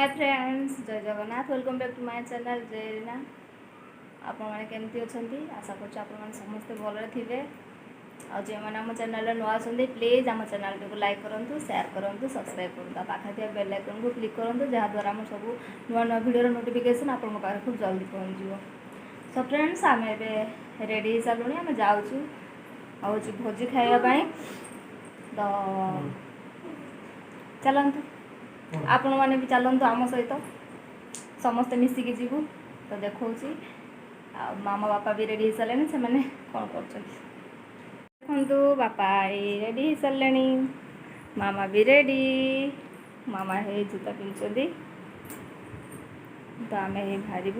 हाय friends, जय Jagannath. Welcome back to my channel Jai Reena. आपण मैंने केमती अच्छा आशा कर समस्ते भलरे थे। जो मैंने आम चैनल नुआ आसती प्लीज आम चैनल को लाइक करूँ, शेयर करूँ, सब्सक्राइब करूँ, पाखे थे बेल आइकन को क्लिक करूँ जहाँद्वारा आम सब नुआ नुआ वीडियो नोटिफिकेशन आपण पाखे खूब जल्दी पहुँच। सो फ्रेंड्स आम ए रेडी हो सारूँ, आम जाऊँ भोजी खावाई। तो चलतु आपण मैंने भी चलतु आम सहित समस्ते मिसिकी जीवु। तो देखा मामा बापा भी रेडी हो सारे से मैंने कौन कर देखु बापा रेडी हो सारे, मामा भी रेडी। मामा है जूता पिंधुंट। तो आम बाहर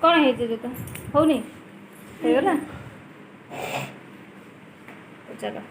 कौन है जूता होनी होगा। तो चलो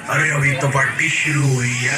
अरे अभी तो पार्टी शुरू हुई है।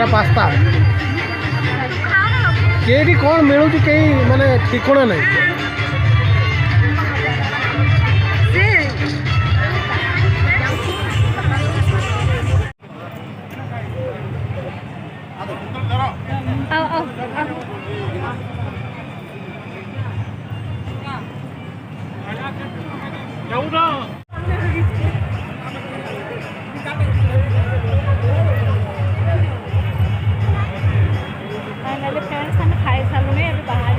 ଏଇଟା ପାସ୍ତା କେଠି କ'ଣ ମିଳୁଛି କେହି ମାନେ ଠିକଣା ନାହିଁ। फाइनाली फ्रेंड्स हम खाई सारूँ अभी बाहर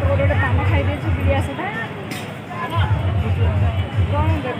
गोटे पान खाई बिरियासटा कौन देख